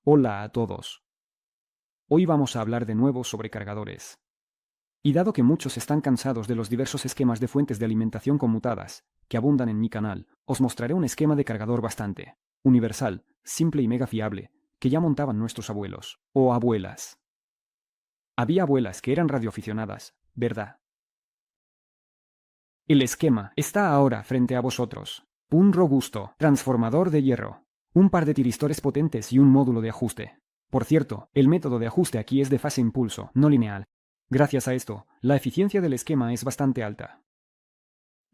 Hola a todos. Hoy vamos a hablar de nuevo sobre cargadores. Y dado que muchos están cansados de los diversos esquemas de fuentes de alimentación conmutadas que abundan en mi canal, os mostraré un esquema de cargador bastante universal, simple y mega fiable, que ya montaban nuestros abuelos o abuelas. Había abuelas que eran radioaficionadas, ¿verdad? El esquema está ahora frente a vosotros. Un robusto transformador de hierro, un par de tiristores potentes y un módulo de ajuste. Por cierto, el método de ajuste aquí es de fase-impulso, no lineal. Gracias a esto, la eficiencia del esquema es bastante alta.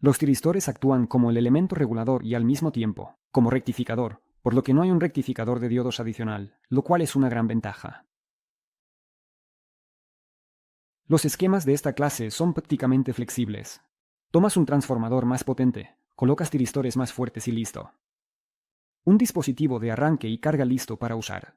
Los tiristores actúan como el elemento regulador y al mismo tiempo, como rectificador, por lo que no hay un rectificador de diodos adicional, lo cual es una gran ventaja. Los esquemas de esta clase son prácticamente flexibles. Tomas un transformador más potente, colocas tiristores más fuertes y listo. Un dispositivo de arranque y carga listo para usar.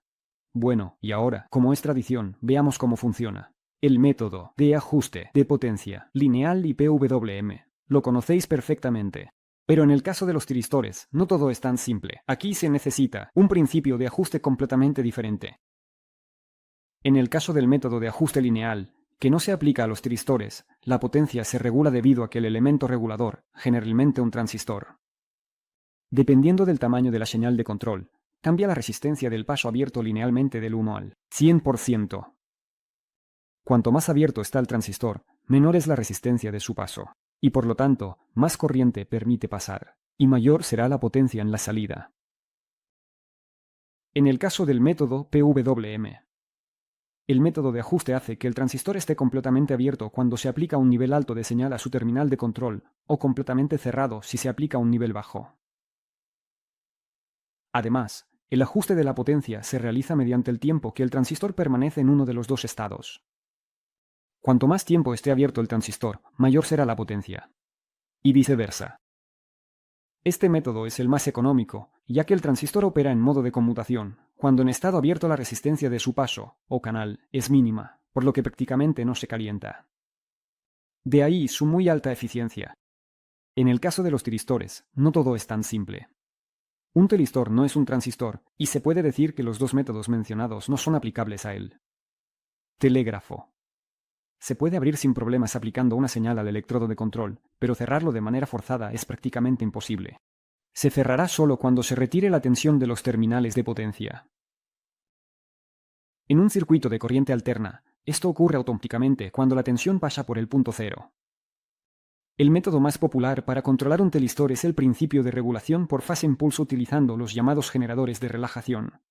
Bueno, y ahora, como es tradición, veamos cómo funciona. El método de ajuste de potencia lineal y PWM. Lo conocéis perfectamente. Pero en el caso de los tiristores, no todo es tan simple. Aquí se necesita un principio de ajuste completamente diferente. En el caso del método de ajuste lineal, que no se aplica a los tiristores, la potencia se regula debido a que el elemento regulador, generalmente un transistor, dependiendo del tamaño de la señal de control, cambia la resistencia del paso abierto linealmente del 1 al 100%. Cuanto más abierto está el transistor, menor es la resistencia de su paso, y por lo tanto, más corriente permite pasar, y mayor será la potencia en la salida. En el caso del método PWM, el método de ajuste hace que el transistor esté completamente abierto cuando se aplica un nivel alto de señal a su terminal de control, o completamente cerrado si se aplica un nivel bajo. Además, el ajuste de la potencia se realiza mediante el tiempo que el transistor permanece en uno de los dos estados. Cuanto más tiempo esté abierto el transistor, mayor será la potencia. Y viceversa. Este método es el más económico, ya que el transistor opera en modo de conmutación, cuando en estado abierto la resistencia de su paso, o canal, es mínima, por lo que prácticamente no se calienta. De ahí su muy alta eficiencia. En el caso de los tiristores, no todo es tan simple. Un tiristor no es un transistor, y se puede decir que los dos métodos mencionados no son aplicables a él. Telégrafo. Se puede abrir sin problemas aplicando una señal al electrodo de control, pero cerrarlo de manera forzada es prácticamente imposible. Se cerrará solo cuando se retire la tensión de los terminales de potencia. En un circuito de corriente alterna, esto ocurre automáticamente cuando la tensión pasa por el punto cero. El método más popular para controlar un telistor es el principio de regulación por fase-impulso utilizando los llamados generadores de relajación.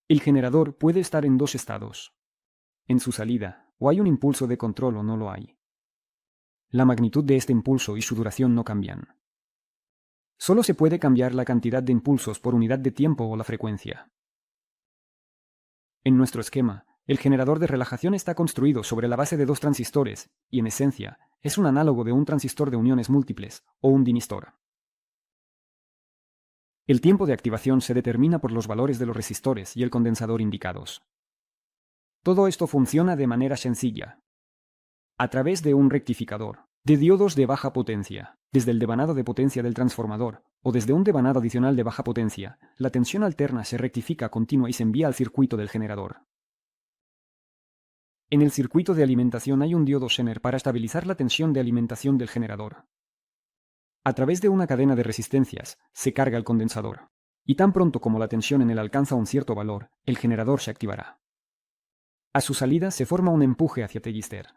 El generador puede estar en dos estados. En su salida, o hay un impulso de control o no lo hay. La magnitud de este impulso y su duración no cambian. Solo se puede cambiar la cantidad de impulsos por unidad de tiempo o la frecuencia. En nuestro esquema, el generador de relajación está construido sobre la base de dos transistores, y en esencia, es un análogo de un transistor de uniones múltiples, o un dinistor. El tiempo de activación se determina por los valores de los resistores y el condensador indicados. Todo esto funciona de manera sencilla. A través de un rectificador, de diodos de baja potencia, desde el devanado de potencia del transformador, o desde un devanado adicional de baja potencia, la tensión alterna se rectifica continua y se envía al circuito del generador. En el circuito de alimentación hay un diodo Zener para estabilizar la tensión de alimentación del generador. A través de una cadena de resistencias, se carga el condensador, y tan pronto como la tensión en él alcanza un cierto valor, el generador se activará. A su salida se forma un empuje hacia tegister.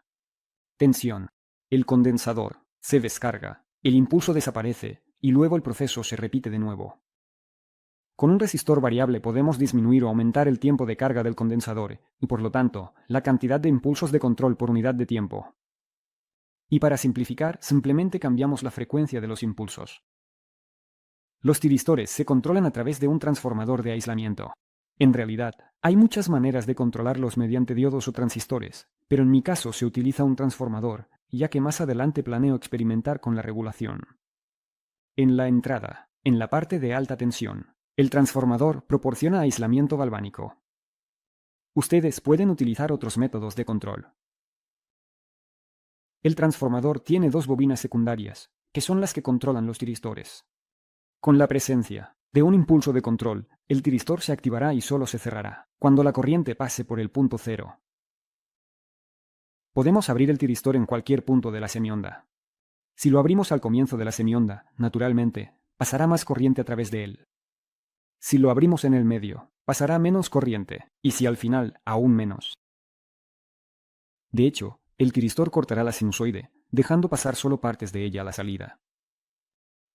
Tensión. El condensador se descarga, el impulso desaparece, y luego el proceso se repite de nuevo. Con un resistor variable podemos disminuir o aumentar el tiempo de carga del condensador, y por lo tanto, la cantidad de impulsos de control por unidad de tiempo. Y para simplificar, simplemente cambiamos la frecuencia de los impulsos. Los tiristores se controlan a través de un transformador de aislamiento. En realidad, hay muchas maneras de controlarlos mediante diodos o transistores, pero en mi caso se utiliza un transformador, ya que más adelante planeo experimentar con la regulación. En la entrada, en la parte de alta tensión, el transformador proporciona aislamiento galvánico. Ustedes pueden utilizar otros métodos de control. El transformador tiene dos bobinas secundarias, que son las que controlan los tiristores. Con la presencia de un impulso de control, El tiristor se activará y solo se cerrará cuando la corriente pase por el punto cero. Podemos abrir el tiristor en cualquier punto de la semionda. Si lo abrimos al comienzo de la semionda, naturalmente, pasará más corriente a través de él. Si lo abrimos en el medio, pasará menos corriente, y si al final, aún menos. De hecho, el tiristor cortará la sinusoide, dejando pasar solo partes de ella a la salida.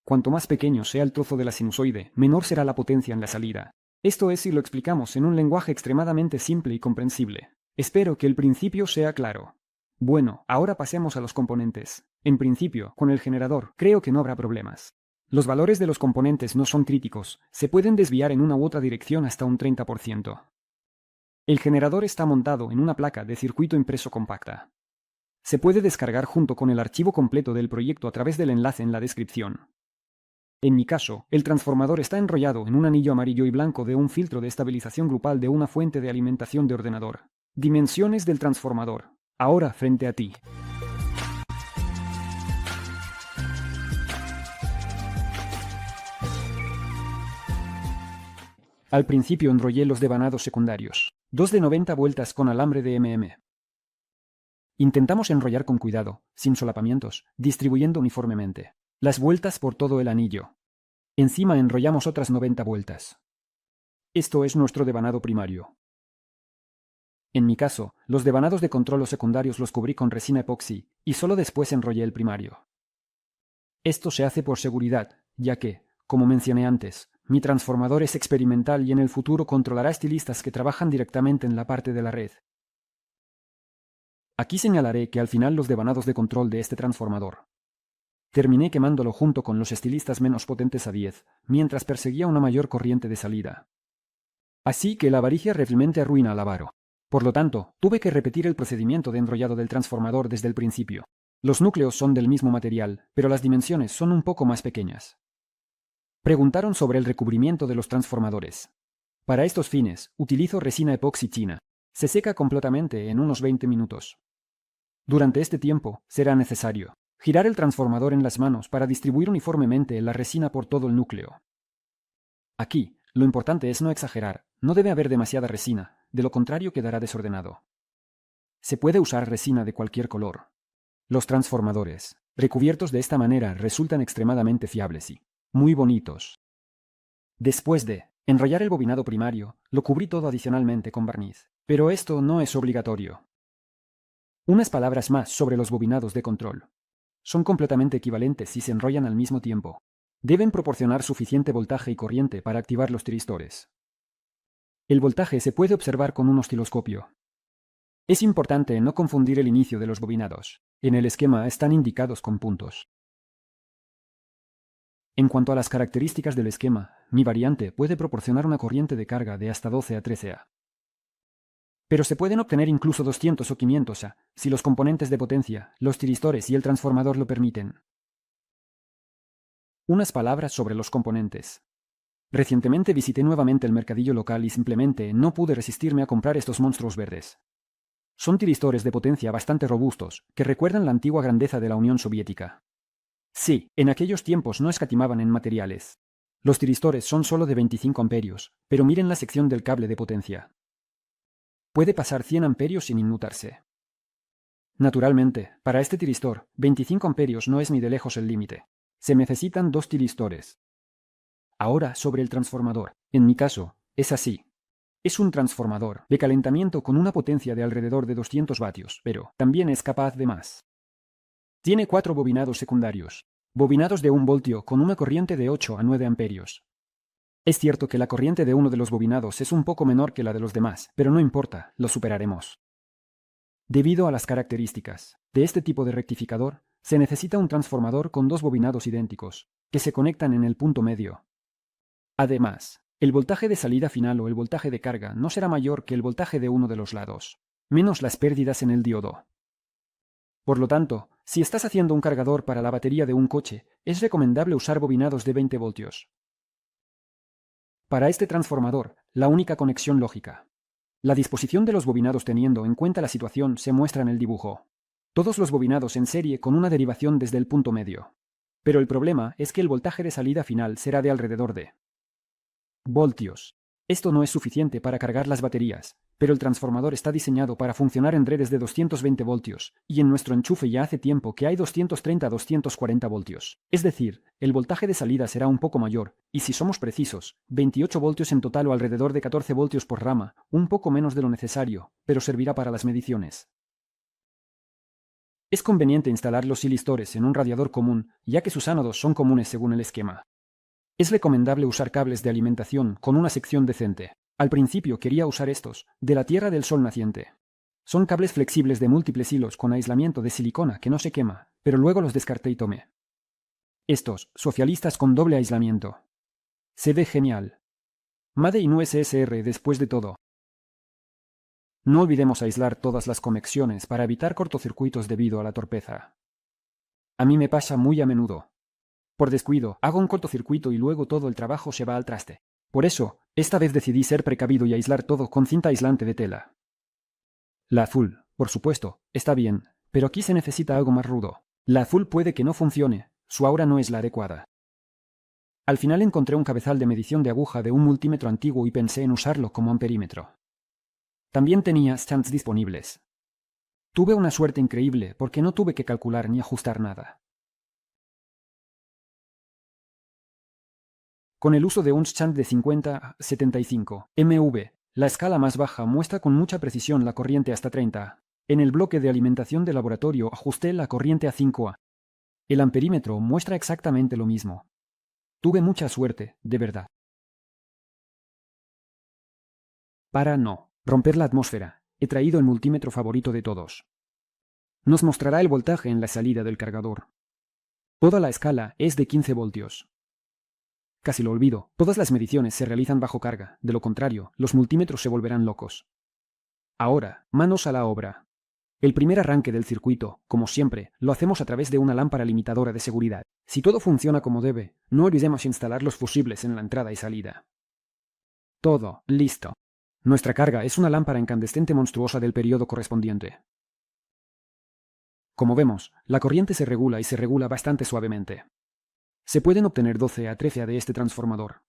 Cuanto más pequeño sea el trozo de la sinusoide, menor será la potencia en la salida. Esto es si lo explicamos en un lenguaje extremadamente simple y comprensible. Espero que el principio sea claro. Bueno, ahora pasemos a los componentes. En principio, con el generador, creo que no habrá problemas. Los valores de los componentes no son críticos, se pueden desviar en una u otra dirección hasta un 30%. El generador está montado en una placa de circuito impreso compacta. Se puede descargar junto con el archivo completo del proyecto a través del enlace en la descripción. En mi caso, el transformador está enrollado en un anillo amarillo y blanco de un filtro de estabilización grupal de una fuente de alimentación de ordenador. Dimensiones del transformador. Ahora frente a ti. Al principio enrollé los devanados secundarios. 2 de 90 vueltas con alambre de mm. Intentamos enrollar con cuidado, sin solapamientos, distribuyendo uniformemente las vueltas por todo el anillo. Encima enrollamos otras 90 vueltas. Esto es nuestro devanado primario. En mi caso, los devanados de control o secundarios los cubrí con resina epoxi, y solo después enrollé el primario. Esto se hace por seguridad, ya que, como mencioné antes, mi transformador es experimental y en el futuro controlará estilistas que trabajan directamente en la parte de la red. Aquí señalaré que al final los devanados de control de este transformador terminé quemándolo junto con los estilistas menos potentes a 10, mientras perseguía una mayor corriente de salida. Así que la avaricia realmente arruina al avaro. Por lo tanto, tuve que repetir el procedimiento de enrollado del transformador desde el principio. Los núcleos son del mismo material, pero las dimensiones son un poco más pequeñas. Preguntaron sobre el recubrimiento de los transformadores. Para estos fines, utilizo resina epoxi china. Se seca completamente en unos 20 minutos. Durante este tiempo, será necesario girar el transformador en las manos para distribuir uniformemente la resina por todo el núcleo. Aquí, lo importante es no exagerar, no debe haber demasiada resina, de lo contrario quedará desordenado. Se puede usar resina de cualquier color. Los transformadores, recubiertos de esta manera, resultan extremadamente fiables y muy bonitos. Después de enrollar el bobinado primario, lo cubrí todo adicionalmente con barniz, pero esto no es obligatorio. Unas palabras más sobre los bobinados de control. Son completamente equivalentes si se enrollan al mismo tiempo. Deben proporcionar suficiente voltaje y corriente para activar los tiristores. El voltaje se puede observar con un osciloscopio. Es importante no confundir el inicio de los bobinados. En el esquema están indicados con puntos. En cuanto a las características del esquema, mi variante puede proporcionar una corriente de carga de hasta 12 a 13 A. Pero se pueden obtener incluso 200 o 500 A, si los componentes de potencia, los tiristores y el transformador lo permiten. Unas palabras sobre los componentes. Recientemente visité nuevamente el mercadillo local y simplemente no pude resistirme a comprar estos monstruos verdes. Son tiristores de potencia bastante robustos, que recuerdan la antigua grandeza de la Unión Soviética. Sí, en aquellos tiempos no escatimaban en materiales. Los tiristores son solo de 25 amperios, pero miren la sección del cable de potencia. Puede pasar 100 amperios sin inmutarse. Naturalmente, para este tiristor, 25 amperios no es ni de lejos el límite. Se necesitan 2 tiristores. Ahora sobre el transformador. En mi caso, es así. Es un transformador de calentamiento con una potencia de alrededor de 200 vatios, pero también es capaz de más. Tiene 4 bobinados secundarios. Bobinados de 1 voltio con una corriente de 8 a 9 amperios. Es cierto que la corriente de uno de los bobinados es un poco menor que la de los demás, pero no importa, lo superaremos. Debido a las características de este tipo de rectificador, se necesita un transformador con 2 bobinados idénticos, que se conectan en el punto medio. Además, el voltaje de salida final o el voltaje de carga no será mayor que el voltaje de uno de los lados, menos las pérdidas en el diodo. Por lo tanto, si estás haciendo un cargador para la batería de un coche, es recomendable usar bobinados de 20 voltios. Para este transformador, la única conexión lógica. La disposición de los bobinados teniendo en cuenta la situación se muestra en el dibujo. Todos los bobinados en serie con una derivación desde el punto medio. Pero el problema es que el voltaje de salida final será de alrededor de voltios. Esto no es suficiente para cargar las baterías, pero el transformador está diseñado para funcionar en redes de 220 voltios, y en nuestro enchufe ya hace tiempo que hay 230 a 240 voltios. Es decir, el voltaje de salida será un poco mayor, y si somos precisos, 28 voltios en total o alrededor de 14 voltios por rama, un poco menos de lo necesario, pero servirá para las mediciones. Es conveniente instalar los silistores en un radiador común, ya que sus ánodos son comunes según el esquema. Es recomendable usar cables de alimentación con una sección decente. Al principio quería usar estos, de la Tierra del Sol naciente. Son cables flexibles de múltiples hilos con aislamiento de silicona que no se quema, pero luego los descarté y tomé estos, socialistas con doble aislamiento. Se ve genial. Made in USSR después de todo. No olvidemos aislar todas las conexiones para evitar cortocircuitos debido a la torpeza. A mí me pasa muy a menudo. Por descuido, hago un cortocircuito y luego todo el trabajo se va al traste. Por eso, esta vez decidí ser precavido y aislar todo con cinta aislante de tela. La azul, por supuesto, está bien, pero aquí se necesita algo más rudo. La azul puede que no funcione, su aura no es la adecuada. Al final encontré un cabezal de medición de aguja de un multímetro antiguo y pensé en usarlo como amperímetro. También tenía stands disponibles. Tuve una suerte increíble porque no tuve que calcular ni ajustar nada. Con el uso de un stand de 50 a 75 MV, la escala más baja muestra con mucha precisión la corriente hasta 30. En el bloque de alimentación de laboratorio ajusté la corriente a 5A. El amperímetro muestra exactamente lo mismo. Tuve mucha suerte, de verdad. Para no romper la atmósfera, he traído el multímetro favorito de todos. Nos mostrará el voltaje en la salida del cargador. Toda la escala es de 15 voltios. Casi lo olvido, todas las mediciones se realizan bajo carga, de lo contrario, los multímetros se volverán locos. Ahora, manos a la obra. El primer arranque del circuito, como siempre, lo hacemos a través de una lámpara limitadora de seguridad. Si todo funciona como debe, no olvidemos instalar los fusibles en la entrada y salida. Todo, listo. Nuestra carga es una lámpara incandescente monstruosa del periodo correspondiente. Como vemos, la corriente se regula y se regula bastante suavemente. Se pueden obtener 12 a 13 A de este transformador.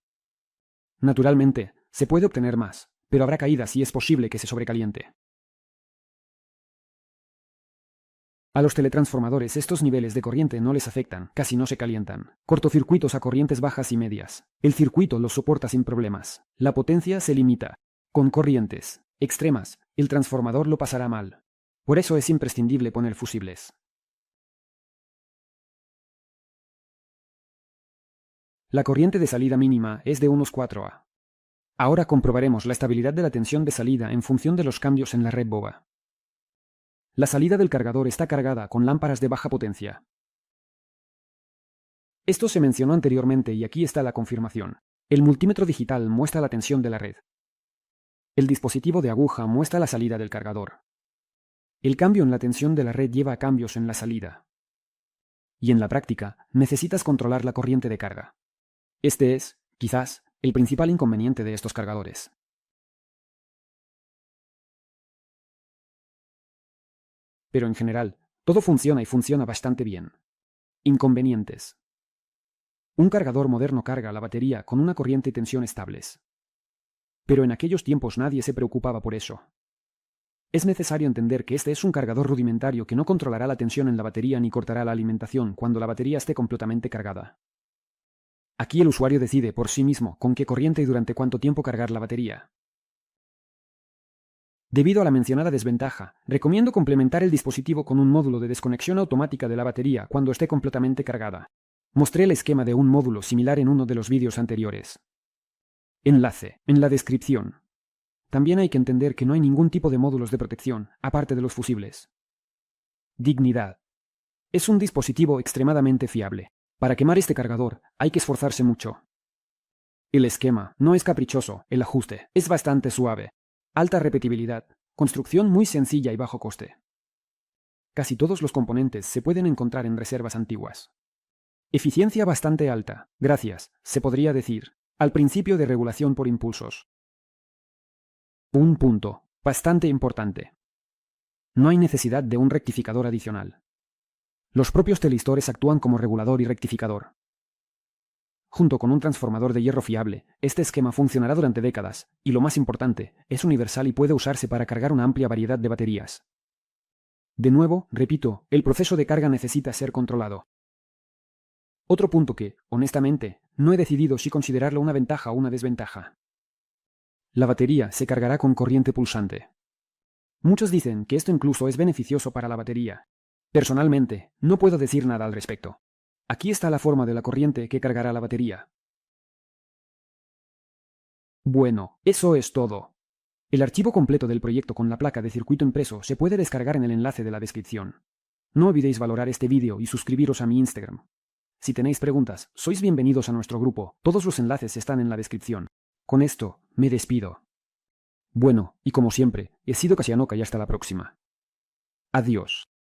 Naturalmente, se puede obtener más, pero habrá caídas y es posible que se sobrecaliente. A los teletransformadores estos niveles de corriente no les afectan, casi no se calientan. Cortocircuitos a corrientes bajas y medias. El circuito los soporta sin problemas. La potencia se limita. Con corrientes extremas, el transformador lo pasará mal. Por eso es imprescindible poner fusibles. La corriente de salida mínima es de unos 4A. Ahora comprobaremos la estabilidad de la tensión de salida en función de los cambios en la red boba. La salida del cargador está cargada con lámparas de baja potencia. Esto se mencionó anteriormente y aquí está la confirmación. El multímetro digital muestra la tensión de la red. El dispositivo de aguja muestra la salida del cargador. El cambio en la tensión de la red lleva a cambios en la salida. Y en la práctica, necesitas controlar la corriente de carga. Este es, quizás, el principal inconveniente de estos cargadores. Pero en general, todo funciona y funciona bastante bien. Inconvenientes. Un cargador moderno carga la batería con una corriente y tensión estables. Pero en aquellos tiempos nadie se preocupaba por eso. Es necesario entender que este es un cargador rudimentario que no controlará la tensión en la batería ni cortará la alimentación cuando la batería esté completamente cargada. Aquí el usuario decide por sí mismo con qué corriente y durante cuánto tiempo cargar la batería. Debido a la mencionada desventaja, recomiendo complementar el dispositivo con un módulo de desconexión automática de la batería cuando esté completamente cargada. Mostré el esquema de un módulo similar en uno de los vídeos anteriores. Enlace en la descripción. También hay que entender que no hay ningún tipo de módulos de protección, aparte de los fusibles. Dignidad. Es un dispositivo extremadamente fiable. Para quemar este cargador, hay que esforzarse mucho. El esquema no es caprichoso, el ajuste es bastante suave. Alta repetibilidad, construcción muy sencilla y bajo coste. Casi todos los componentes se pueden encontrar en reservas antiguas. Eficiencia bastante alta, gracias, se podría decir, al principio de regulación por impulsos. Un punto, bastante importante. No hay necesidad de un rectificador adicional. Los propios telistores actúan como regulador y rectificador. Junto con un transformador de hierro fiable, este esquema funcionará durante décadas, y lo más importante, es universal y puede usarse para cargar una amplia variedad de baterías. De nuevo, repito, el proceso de carga necesita ser controlado. Otro punto que, honestamente, no he decidido si considerarlo una ventaja o una desventaja. La batería se cargará con corriente pulsante. Muchos dicen que esto incluso es beneficioso para la batería. Personalmente, no puedo decir nada al respecto. Aquí está la forma de la corriente que cargará la batería. Bueno, eso es todo. El archivo completo del proyecto con la placa de circuito impreso se puede descargar en el enlace de la descripción. No olvidéis valorar este vídeo y suscribiros a mi Instagram. Si tenéis preguntas, sois bienvenidos a nuestro grupo, todos los enlaces están en la descripción. Con esto, me despido. Bueno, y como siempre, he sido Kasianoka y hasta la próxima. Adiós.